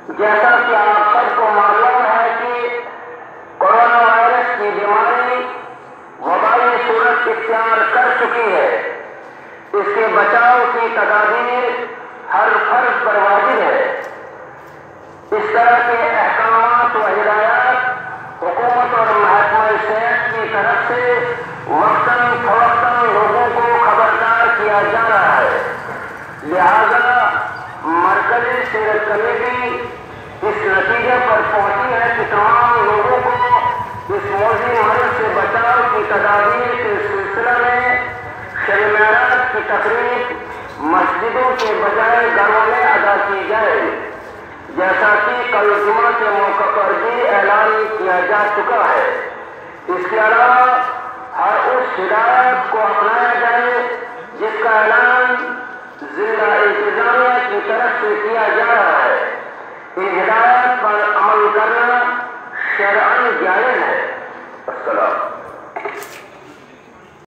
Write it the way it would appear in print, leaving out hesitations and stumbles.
جیسا کہ آپ سب کو معلوم ہے کہ کورونا وائرس کی بیماری وبائی صورت اختیار کر چکی ہے۔ اس کے بچاؤ کی تدابیر ہر فرد پر واجب ہے۔ اس طرح کے احکامات و ہدایات حکومت اور محکمہ صحت کی طرف سے وقتاً فوقتاً لوگوں کو خبردار کیا جا رہا ہے۔ لہذا مرکزی صحت کمیٹی اس نتیجے پر پہنچی ہے کہ تمام لوگوں کو اس موذی مرض سے بچاؤ کی تدابیر کے سلسلے میں شب معراج کی تقریب مسجدوں کے بجائے گھروں میں ادا کی جائے، جیسا کہ کل جمعہ کے موقع پر بھی اعلان کیا جا چکا ہے۔ اس کے علاوہ ہر اس ہدایت کو اپنایا جائے جس کا اعلان ضلع انتظامیہ کی طرف سے کیا جا رہا ہے۔ ان ہدایت پر عمل کرنا شرعاً جائز